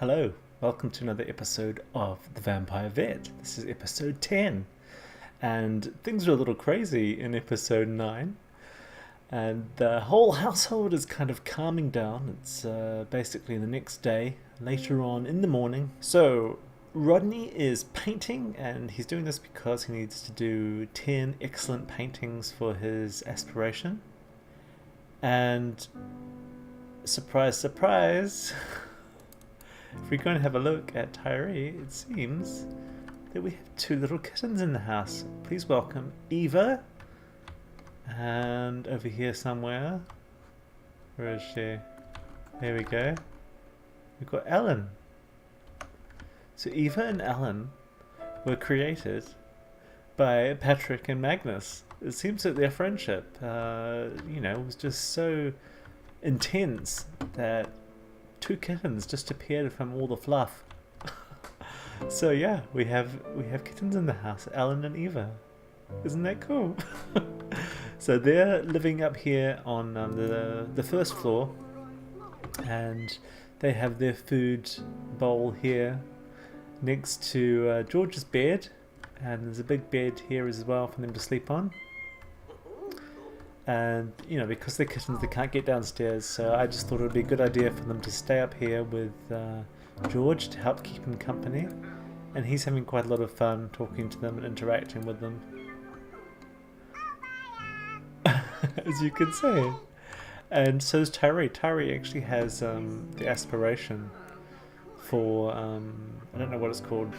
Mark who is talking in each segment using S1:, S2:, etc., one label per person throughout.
S1: Hello, welcome to another episode of The Vampire Vet. This is episode 10, and things are a little crazy in episode 9, and the whole household is kind of calming down. It's basically the next day, later on in the morning. So, Rodney is painting, and he's doing this because he needs to do 10 excellent paintings for his aspiration. And, surprise, surprise... If we go and have a look at Tyree, it seems that we have two little kittens in the house. Please welcome Eva. And over here somewhere. Where is she? There we go. We've got Ellen. So Eva and Ellen were created by Patrick and Magnus. It seems that their friendship, was just so intense that two kittens just appeared from all the fluff. So yeah, we have kittens in the house, Alan and Eva. Isn't that cool? So they're living up here on the first floor, and they have their food bowl here next to George's bed, and there's a big bed here as well for them to sleep on. And because they're kittens, they can't get downstairs, so I just thought it would be a good idea for them to stay up here with George to help keep him company, and he's having quite a lot of fun talking to them and interacting with them. As you can see. And so is Tyree. Tyree actually has the aspiration for I don't know what it's called.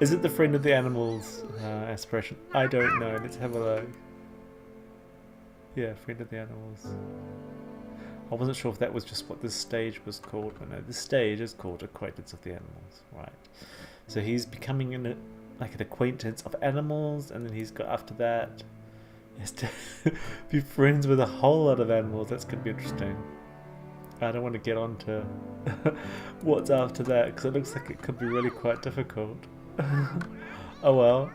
S1: Is it the friend of the animals aspiration? I don't know. Let's have a look. Yeah, friend of the animals. I wasn't sure if that was just what this stage was called, but no, this stage is called Acquaintance of the Animals, right? So he's becoming an acquaintance of animals, and then he's got, after that, he has to be friends with a whole lot of animals. That's going to be interesting. I don't want to get on to what's after that, because it looks like it could be really quite difficult. Oh well.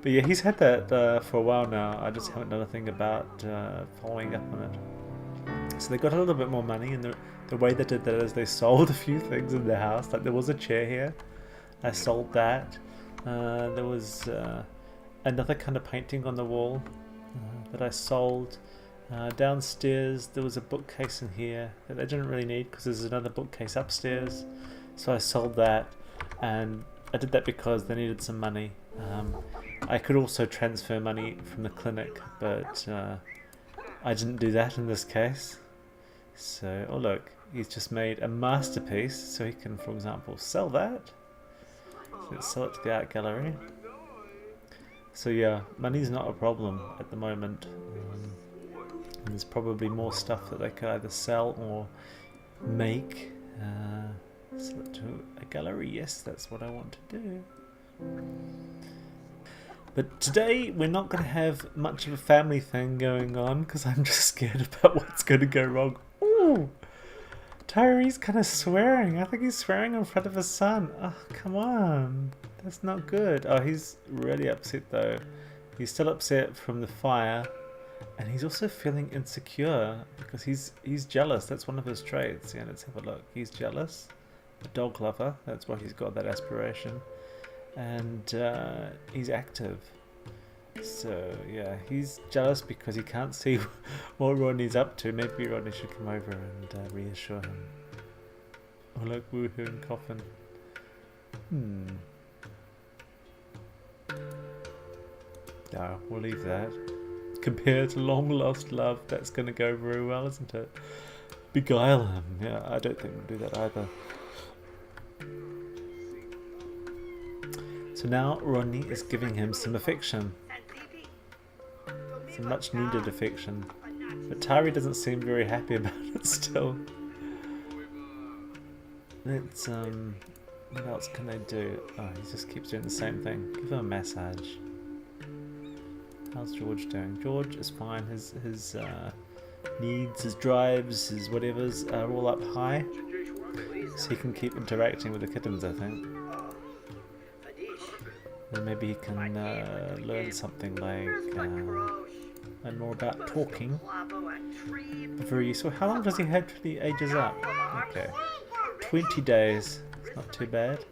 S1: But yeah, he's had that for a while now. I just haven't done a thing about following up on it. So they got a little bit more money, and the way they did that is they sold a few things in their house. Like there was a chair here. I sold that. There was another kind of painting on the wall that I sold. Downstairs there was a bookcase in here that they didn't really need because there's another bookcase upstairs. So I sold that, and I did that because they needed some money. I could also transfer money from the clinic, but I didn't do that in this case. So, oh look, he's just made a masterpiece, so he can, for example, sell that. So let's sell it to the art gallery. So yeah, money's not a problem at the moment. And there's probably more stuff that they could either sell or make. Sell it to a gallery, yes, that's what I want to do. But today we're not going to have much of a family thing going on because I'm just scared about what's going to go wrong. Ooh! Tyree's kind of swearing. I think he's swearing in front of his son. Oh, come on. That's not good. Oh, he's really upset though. He's still upset from the fire, and he's also feeling insecure because he's jealous. That's one of his traits. Yeah, let's have a look. He's jealous. A dog lover. That's why he's got that aspiration. And he's active, so yeah, he's jealous because he can't see what Rodney's up to. Maybe Rodney should come over and reassure him. Oh look, woohoo and coffin. No, we'll leave that. Compared to long lost love, that's going to go very well, isn't it? Beguile him. Yeah, I don't think we'll do that either. So now Rodney is giving him some affection. Some much needed affection. But Tyree doesn't seem very happy about it still. Let's, what else can they do? Oh, he just keeps doing the same thing. Give him a massage. How's George doing? George is fine. His needs, his drives, his whatevers are all up high. So he can keep interacting with the kittens, I think. Then maybe he can learn something like and more about talking. Very useful. How long does he have till he ages up? Okay, 20 days. It's not too bad.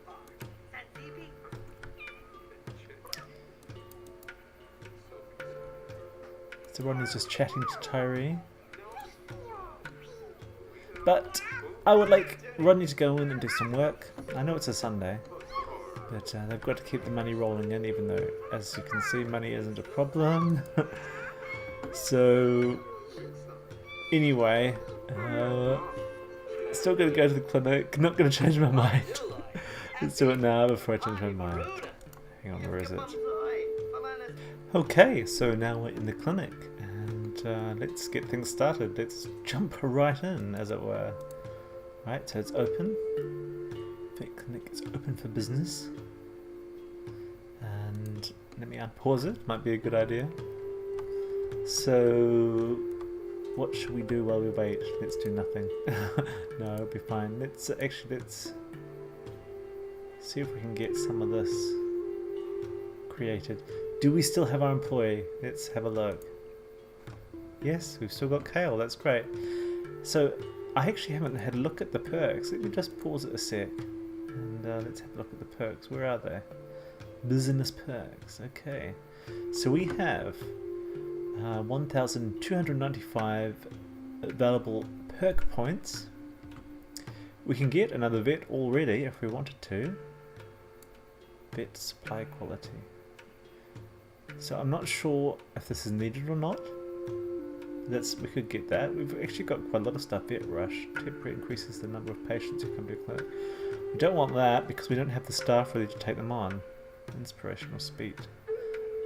S1: So Rodney's just chatting to Tyree. But I would like Rodney to go in and do some work. I know it's a Sunday, but they've got to keep the money rolling in, even though, as you can see, money isn't a problem. So, anyway, still going to go to the clinic. Not going to change my mind. Let's do it now before I change my mind. Hang on, where is it? Okay, so now we're in the clinic, and let's get things started. Let's jump right in, as it were. Right, so it's open. Vet clinic is open for business. And let me unpause it. Might be a good idea. So, what should we do while we wait? Let's do nothing. No, it'll be fine. Let's see if we can get some of this created. Do we still have our employee? Let's have a look. Yes, we've still got Kale. That's great. So, I actually haven't had a look at the perks. Let me just pause it a sec. And let's have a look at the perks. Where are they? Business perks. Okay. So we have 1,295 available perk points. We can get another vet already if we wanted to. Vet supply quality. So I'm not sure if this is needed or not. We could get that. We've actually got quite a lot of stuff. Vet rush. Temporary increases the number of patients who come to a clinic. We don't want that because we don't have the staff ready to take them on. Inspirational speech.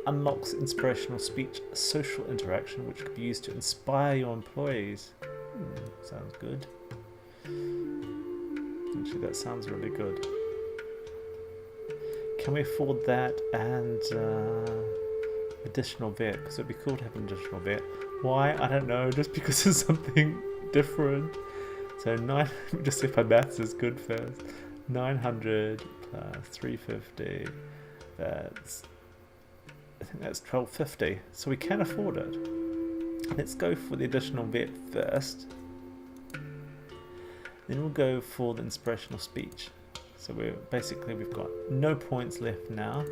S1: Unlocks inspirational speech social interaction, which could be used to inspire your employees. Sounds good. Actually, that sounds really good. Can we afford that and additional vet? Because it'd be cool to have an additional vet. Why? I don't know. Just because it's something different. So just see if my maths is good first. 900 plus 350. That's, I think that's 1250. So we can afford it. Let's go for the additional vet first. Then we'll go for the inspirational speech. So we've got no points left now,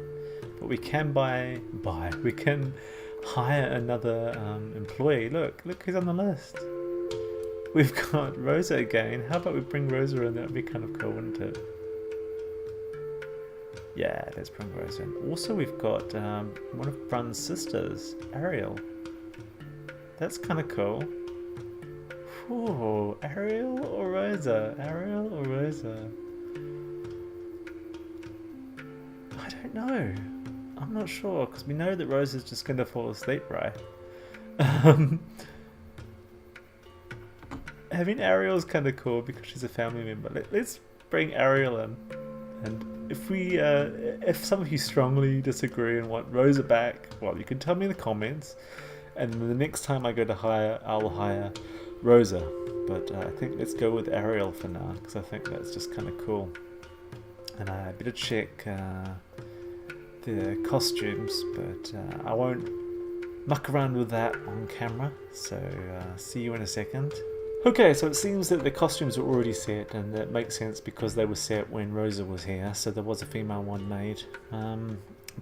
S1: but we can we can hire another employee. Look who's on the list. We've got Rosa again. How about we bring Rosa in? That would be kind of cool, wouldn't it? Yeah, let's bring Rosa in. Also, we've got one of Brun's sisters, Ariel. That's kind of cool. Ooh, Ariel or Rosa? Ariel or Rosa? I don't know. I'm not sure, because we know that Rosa's just going to fall asleep, right? Having Ariel's kind of cool because she's a family member. Let's bring Ariel in. And if some of you strongly disagree and want Rosa back, well, you can tell me in the comments. And the next time I go to hire, I'll hire Rosa. But I think let's go with Ariel for now, because I think that's just kind of cool. And I better check the costumes, but I won't muck around with that on camera. So see you in a second. Okay, so it seems that the costumes are already set, and that makes sense because they were set when Rosa was here, so there was a female one made.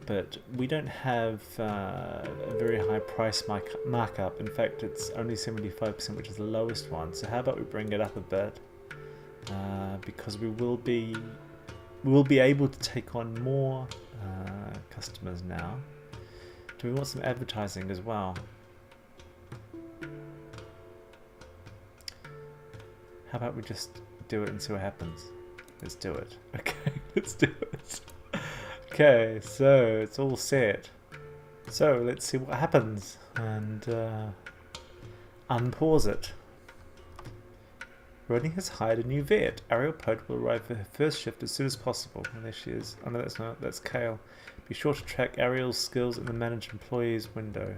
S1: But we don't have a very high price markup. In fact, it's only 75%, which is the lowest one. So how about we bring it up a bit? Because we will be able to take on more customers now. Do we want some advertising as well? How about we just do it and see what happens? Let's do it. Okay, let's do it. Okay, so it's all set. So let's see what happens and unpause it. Rodney has hired a new vet. Ariel Pote will arrive for her first shift as soon as possible. And there she is. Oh no, that's Kale. Be sure to track Ariel's skills in the manage employees window.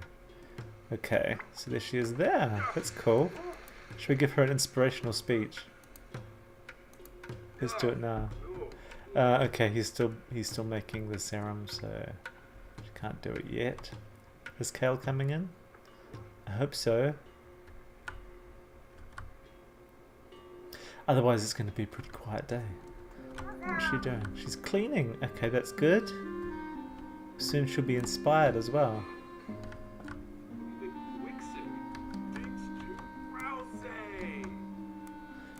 S1: Okay, so there she is there. That's cool. Should we give her an inspirational speech? Let's do it now. Okay, he's still making the serum, so she can't do it yet. Is Kale coming in? I hope so. Otherwise, it's going to be a pretty quiet day. What's she doing? She's cleaning. Okay, that's good. Soon she'll be inspired as well.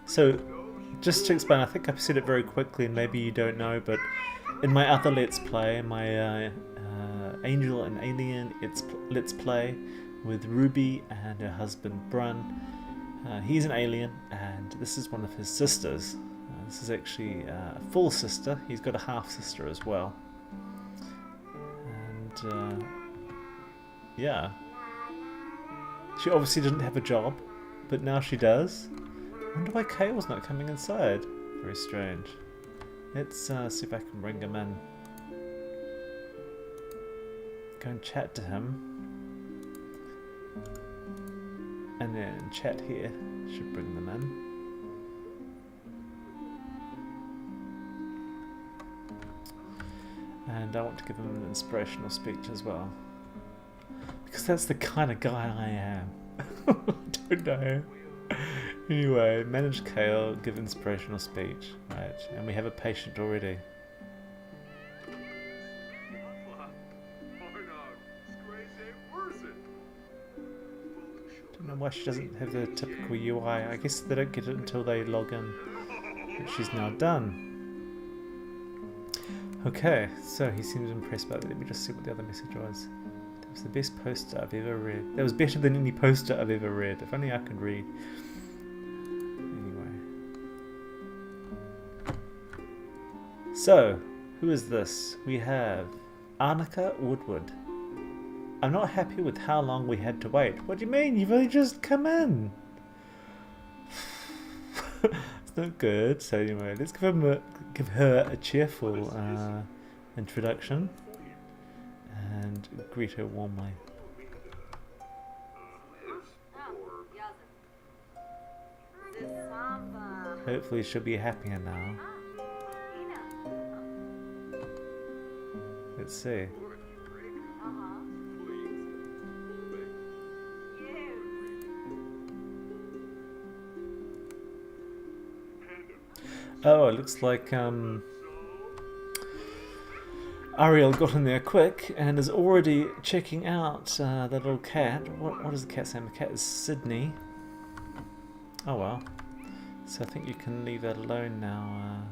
S1: So, just to explain, I think I've said it very quickly and maybe you don't know, but in my other Let's Play, my Angel and Alien Let's Play with Ruby and her husband Brun, he's an alien and this is one of his sisters. This is actually a full sister. He's got a half sister as well. And yeah, she obviously didn't have a job, but now she does. I wonder why Kale's not coming inside. Very strange. Let's see if I can bring him in. Go and chat to him. And then chat here. Should bring them in. And I want to give him an inspirational speech as well. Because that's the kind of guy I am. I don't know. Anyway, manage Kale, give inspirational speech. Right, and we have a patient already. Don't know why she doesn't have the typical UI. I guess they don't get it until they log in. But she's now done. Okay, so he seems impressed by it. Let me just see what the other message was. That was the best poster I've ever read. That was better than any poster I've ever read. If only I could read. So, who is this? We have Arnica Woodward. I'm not happy with how long we had to wait. What do you mean? You've only just come in. It's not good. So anyway, let's give her a cheerful introduction and greet her warmly. Hopefully she'll be happier now. Let's see. Oh, it looks like Ariel got in there quick and is already checking out the little cat. What is the cat's name? The cat is Sydney. Oh well. So I think you can leave that alone now.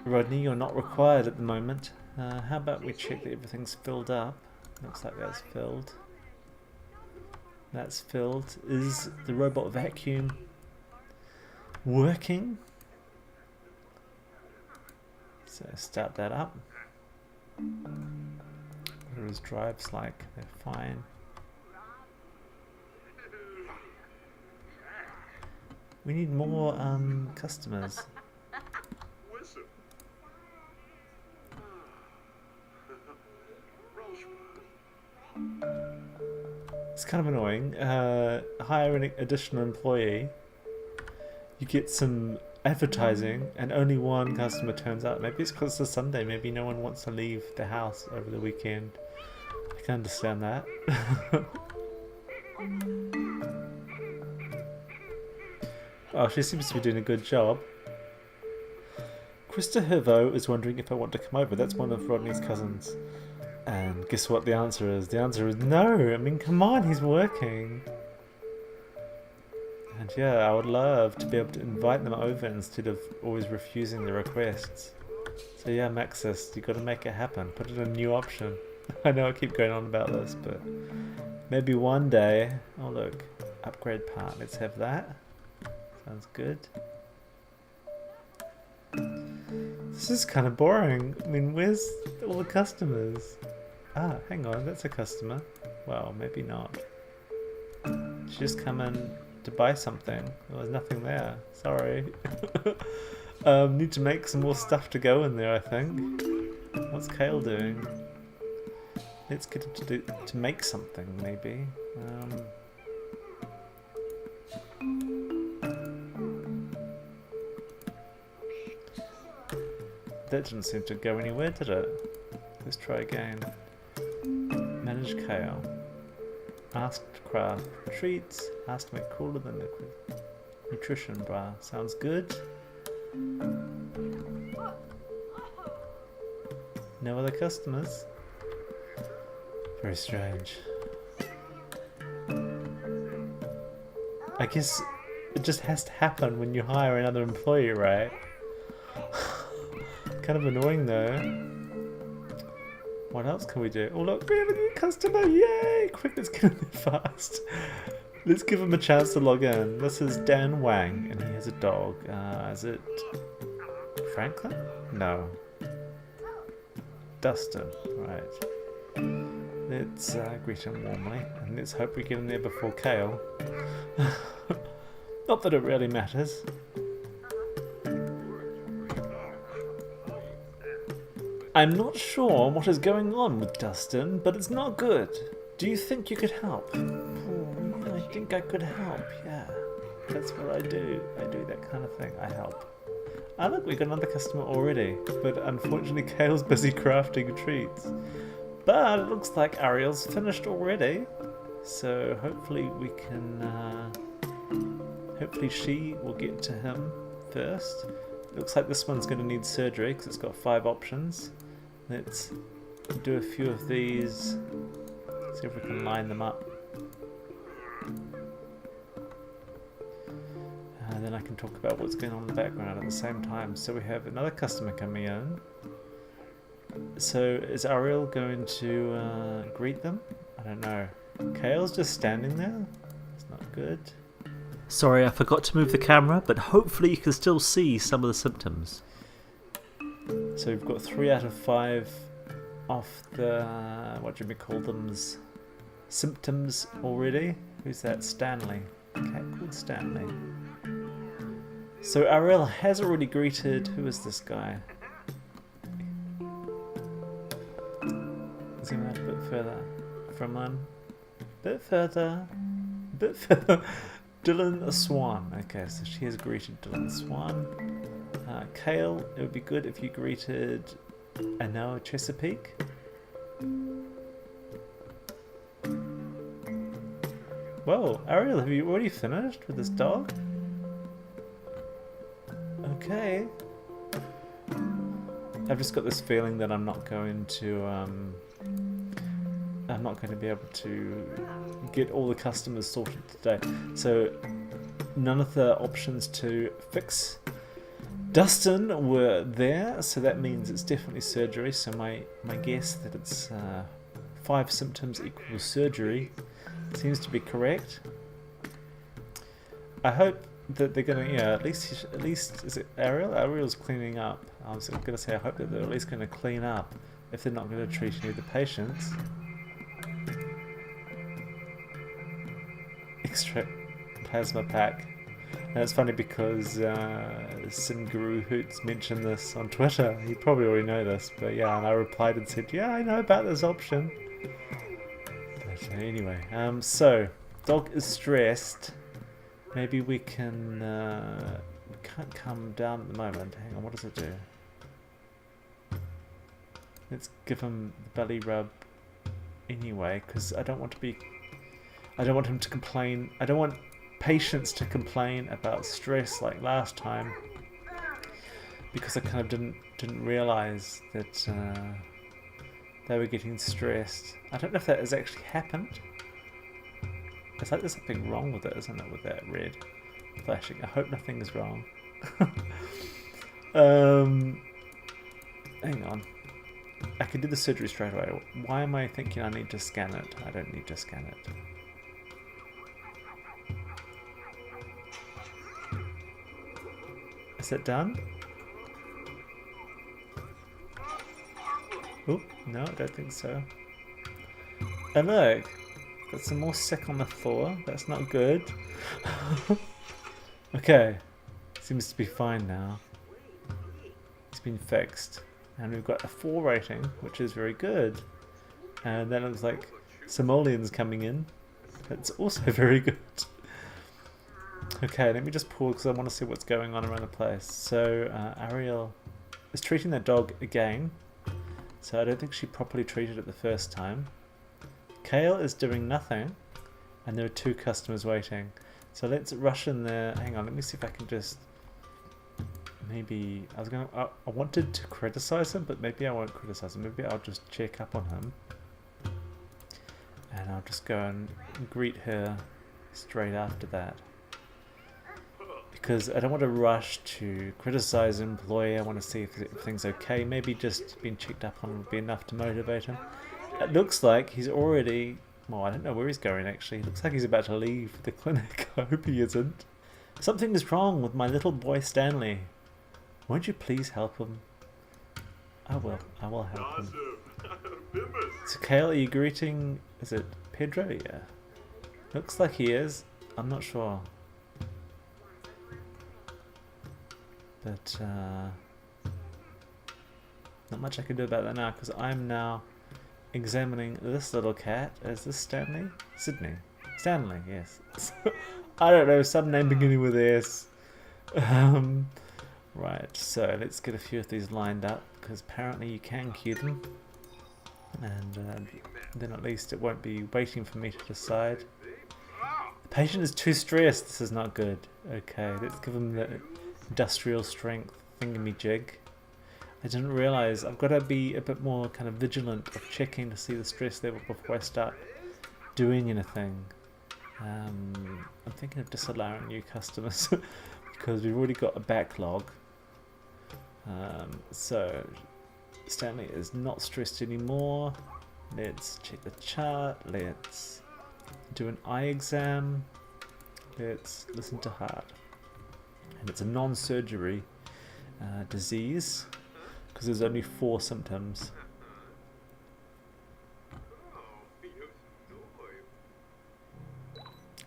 S1: Rodney, you're not required at the moment. How about we check that everything's filled up? Looks like that's filled. That's filled. Is the robot vacuum working? So start that up. What are his drives like? They're fine. We need more customers. It's kind of annoying. Hire an additional employee. You get some advertising and only one customer turns up. Maybe it's because it's a Sunday. Maybe no one wants to leave the house over the weekend. I can understand that. Oh, she seems to be doing a good job. Krista Hervo is wondering if I want to come over. That's one of Rodney's cousins. And guess what the answer is? The answer is no. I mean, come on, he's working. And yeah, I would love to be able to invite them over instead of always refusing the requests. So yeah, Maxis, you got to make it happen. Put it in a new option. I know I keep going on about this, but maybe one day. Oh look, upgrade part. Let's have that. Sounds good. This is kind of boring. I mean, where's all the customers? Ah, hang on, that's a customer. Well, maybe not. She just come in to buy something. Well, there's nothing there. Sorry. Need to make some more stuff to go in there, I think. What's Kale doing? Let's get him to make something, maybe. That didn't seem to go anywhere, did it? Let's try again. Manage Kale. Ask to craft treats. Ask to make cooler than liquid. Nutrition bar. Sounds good. No other customers? Very strange. I guess it just has to happen when you hire another employee, right? Kind of annoying though. What else can we do? Oh look, we have a new customer! Yay! Quick, let's get in there fast. Let's give him a chance to log in. This is Dan Wang, and he has a dog. Is it Franklin? No. Dustin, right. Let's greet him warmly, and let's hope we get in there before Kale. Not that it really matters. I'm not sure what is going on with Dustin, but it's not good. Do you think you could help? Oh, yeah, I think I could help, yeah. That's what I do. I do that kind of thing. I help. Ah, look, we got another customer already, but unfortunately Kale's busy crafting treats. But it looks like Ariel's finished already, so hopefully we can, hopefully she will get to him first. Looks like this one's going to need surgery because it's got 5 options. Let's do a few of these, see if we can line them up. And then I can talk about what's going on in the background at the same time. So we have another customer coming in. So is Ariel going to greet them? I don't know. Kale's just standing there. It's not good. Sorry, I forgot to move the camera, but hopefully you can still see some of the symptoms. So we've got 3 out of 5 off the, what do we call them, symptoms already. Who's that? Stanley. A cat called Stanley. So Ariel has already greeted, who is this guy? Zoom out a bit further. Frimlin. Bit further. Bit further. Dylan Swan. Okay, so she has greeted Dylan Swan. Kale, it would be good if you greeted Anoa Chesapeake. Whoa, Ariel, have you already finished with this dog? Okay. I've just got this feeling that I'm not going to be able to get all the customers sorted today. So none of the options to fix Dustin were there, so that means it's definitely surgery. So my guess that it's 5 symptoms equals surgery seems to be correct. I hope that they're gonna, yeah, at least is it Ariel? Ariel's cleaning up. I was gonna say I hope that they're at least gonna clean up if they're not gonna treat any of the patients. Extra plasma pack. And it's funny because Sim Guru Hoots mentioned this on Twitter. You probably already know this, but yeah, and I replied and said, yeah, I know about this option. But anyway, so dog is stressed. Maybe we can. We can't come down at the moment. Hang on, what does it do? Let's give him the belly rub anyway, because I don't want to be. I don't want him to complain. I don't want patients to complain about stress like last time, because I kind of didn't realize that they were getting stressed. I don't know if that has actually happened. It's like there's something wrong with it, isn't it, with that red flashing? I hope nothing is wrong. Hang on. I can do the surgery straight away. Why am I thinking I need to scan it? I don't need to scan it. Is it done? Oh, no, I don't think so. Oh look! Got some more sick on the floor. That's not good. Okay. Seems to be fine now. It's been fixed. And we've got a 4 rating, which is very good. And then it looks like simoleons coming in. That's also very good. Okay, let me just pause because I want to see what's going on around the place. So, Ariel is treating that dog again. So I don't think she properly treated it the first time. Kale is doing nothing. And there are 2 customers waiting. So let's rush in there. Hang on, let me see if I can just maybe I wanted to criticize him, but maybe I won't criticize him. Maybe I'll just check up on him, and I'll just go and greet her straight after that. Because I don't want to rush to criticize an employee. I want to see if everything's okay. Maybe just being checked up on would be enough to motivate him. It looks like he's already... Well, I don't know where he's going actually. It looks like he's about to leave the clinic. I hope he isn't. Something is wrong with my little boy Stanley. Won't you please help him? I will. I will help him. So Kale, are you greeting... Is it Pedro? Yeah. Looks like he is. I'm not sure. But not much I can do about that now, because I'm now examining this little cat. Is this Stanley? Sydney. Stanley, yes. I don't know, some name beginning with S. Right, so let's get a few of these lined up, because apparently you can queue them. And then at least it won't be waiting for me to decide. The patient is too stressed. This is not good. Okay, let's give him the industrial strength thingamajig. I didn't realise I've got to be a bit more kind of vigilant of checking to see the stress level before I start doing anything. I'm thinking of disallowing new customers because we've already got a backlog. So Stanley is not stressed anymore. Let's check the chart. Let's do an eye exam. Let's listen to heart. And it's a non-surgery disease because there's only 4 symptoms.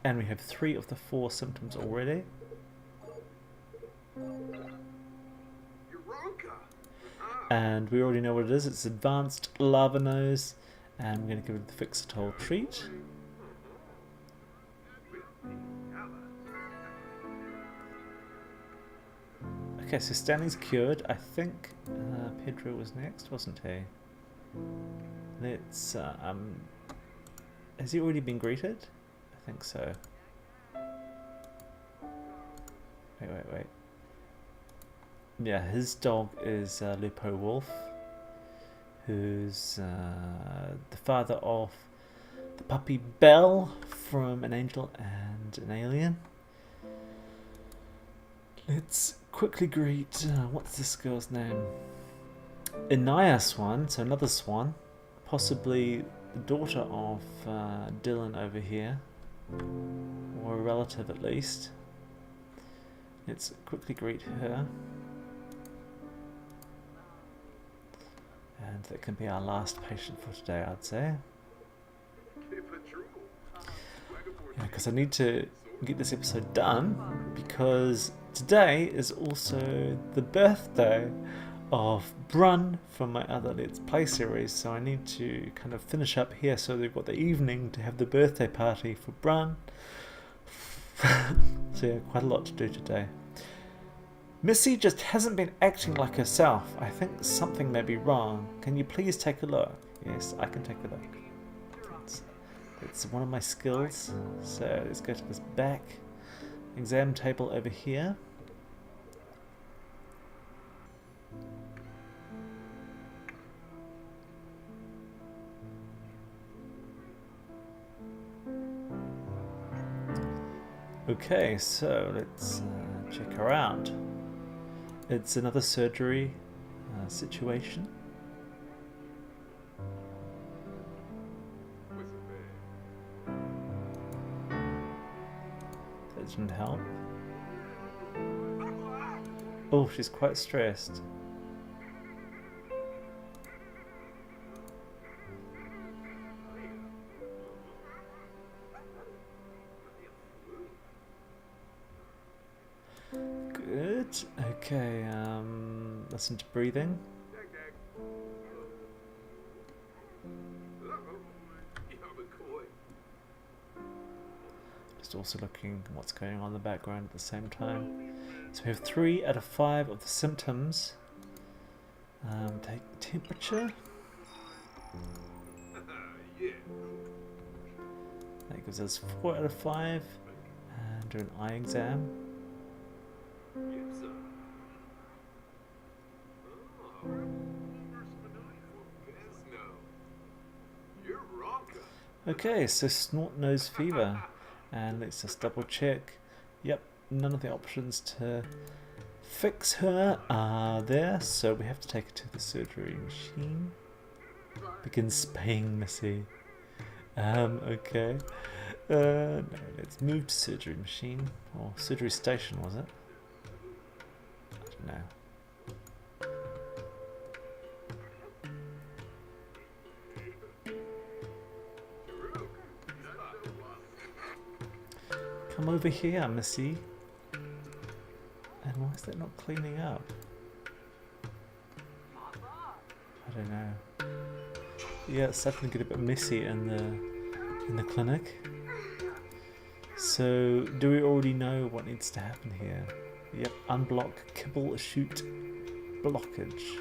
S1: And we have 3 of the 4 symptoms already. And we already know what it is. It's advanced lava nose, and we're going to give it the Fixitol treat. Okay, so Stanley's cured. I think Pedro was next, wasn't he? Let's has he already been greeted? I think so. Wait. Yeah, his dog is Lupo Wolf, who's the father of the puppy Belle from An Angel and an Alien. Let's quickly greet, what's this girl's name? Inaya Swan, so another swan, possibly the daughter of Dylan over here, or a relative at least. Let's quickly greet her. And that can be our last patient for today, I'd say. Yeah, because I need to get this episode done, because today is also the birthday of Brun from my other Let's Play series, so I need to kind of finish up here so they've got the evening to have the birthday party for Brun. So yeah, quite a lot to do today. Missy just hasn't been acting like herself. I think something may be wrong. Can you please take a look? Yes, I can take a look. It's one of my skills. So let's go to this back exam table over here. Okay, so let's check her out. It's another surgery situation. That didn't help. Oh, she's quite stressed. Good. Okay, listen to breathing. Just also looking at what's going on in the background at the same time. So we have 3 out of 5 of the symptoms. Take temperature. That gives us 4 out of 5. And do an eye exam. Okay, so snort nose fever. And let's just double check. Yep, none of the options to fix her are there, so we have to take her to the surgery machine. Begin spaying Missy. Okay. No, let's move to surgery machine. Or surgery station, was it? I don't know. Come over here, Missy. And why is that not cleaning up? I don't know. Yeah, it's starting to get a bit messy in the clinic. So, do we already know what needs to happen here? Yep, unblock kibble shoot blockage.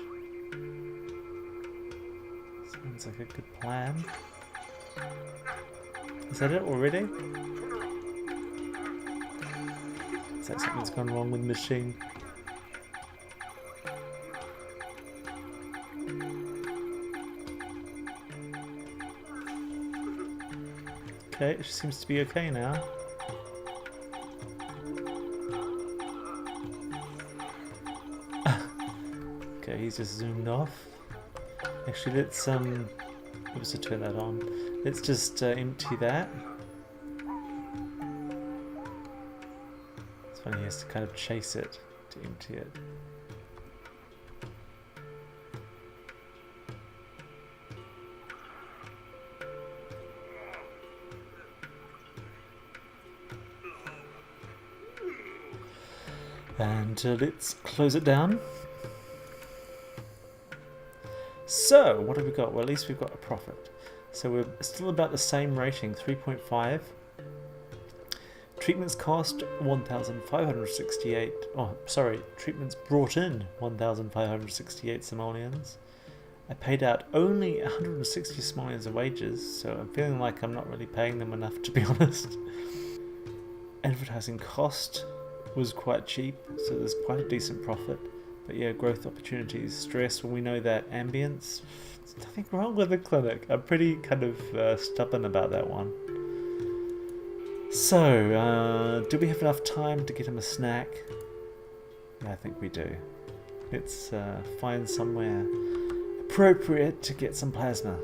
S1: Sounds like a good plan. Is that it already? Is that something's gone wrong with the machine? Okay, it seems to be okay now. Okay, he's just zoomed off. Actually, let's oops, to turn that on. Let's just empty that. It's funny, he has to kind of chase it to empty it. And let's close it down. So, what have we got? Well, at least we've got a profit. So we're still about the same rating, 3.5. Treatments cost 1,568. Oh, sorry, treatments brought in 1,568 simoleons. I paid out only 160 simoleons in wages, so I'm feeling like I'm not really paying them enough, to be honest. Advertising cost was quite cheap, so there's quite a decent profit. But yeah, growth opportunities, stress, when we know that ambience, there's nothing wrong with the clinic. I'm pretty kind of stubborn about that one. So, do we have enough time to get him a snack? Yeah, I think we do. Let's find somewhere appropriate to get some plasma.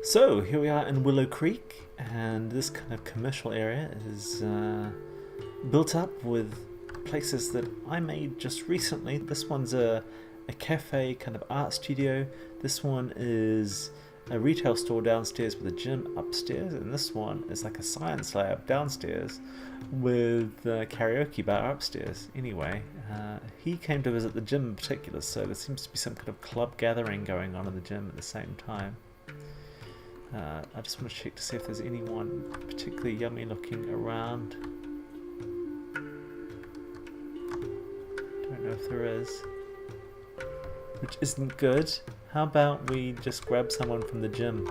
S1: So, here we are in Willow Creek, and this kind of commercial area is built up with places that I made just recently. This one's a cafe, kind of art studio. This one is a retail store downstairs with a gym upstairs, and this one is like a science lab downstairs with a karaoke bar upstairs. Anyway, he came to visit the gym in particular, so there seems to be some kind of club gathering going on in the gym at the same time. I just want to check to see if there's anyone particularly yummy looking around. Don't know if there is, which isn't good. How about we just grab someone from the gym?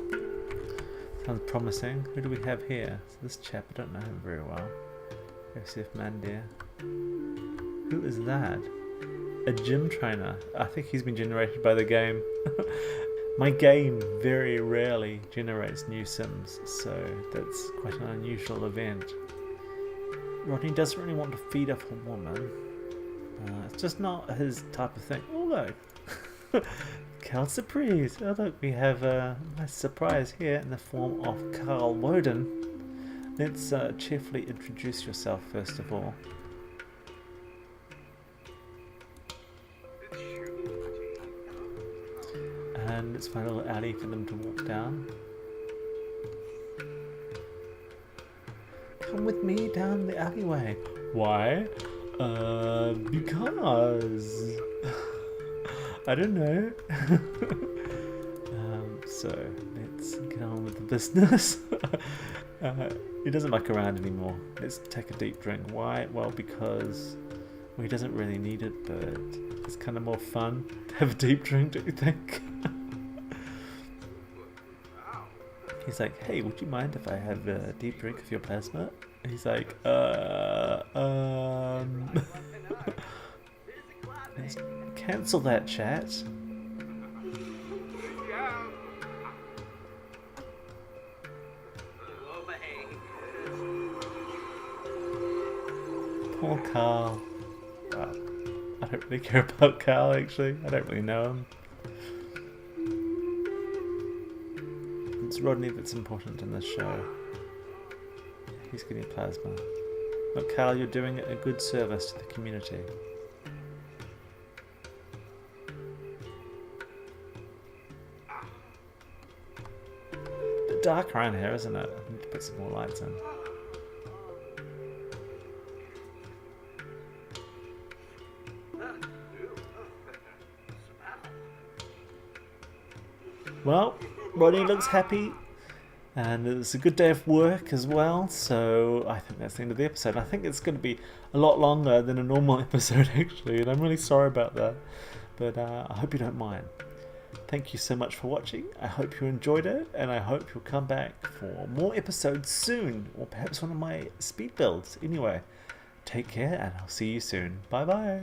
S1: Sounds promising. Who do we have here? So this chap, I don't know him very well. Joseph Mandir. Who is that? A gym trainer. I think he's been generated by the game. My game very rarely generates new sims, so that's quite an unusual event. Rodney doesn't really want to feed off a woman. It's just not his type of thing. Oh look! Count Surprise! Oh look, we have a nice surprise here in the form of Carl Woden. Let's cheerfully introduce yourself first of all. And let's find a little alley for them to walk down. Come with me down the alleyway. Why? Because I don't know. So let's get on with the business. He doesn't muck around anymore. Let's take a deep drink. Why? Well, because he doesn't really need it, but it's kind of more fun to have a deep drink, don't you think? He's like, hey, would you mind if I have a deep drink of your plasma? And he's like, Let's cancel that chat. Poor Carl. I don't really care about Carl, actually. I don't really know him. It's Rodney that's important in this show. He's getting plasma. Look, Carl, you're doing a good service to the community. A bit dark around here, isn't it? I need to put some more lights in. Well, Rodney looks happy, and it's a good day of work as well, so I think that's the end of the episode. I think it's going to be a lot longer than a normal episode, actually, and I'm really sorry about that, but I hope you don't mind. Thank you so much for watching. I hope you enjoyed it, and I hope you'll come back for more episodes soon, or perhaps one of my speed builds. Anyway, take care, and I'll see you soon. Bye-bye.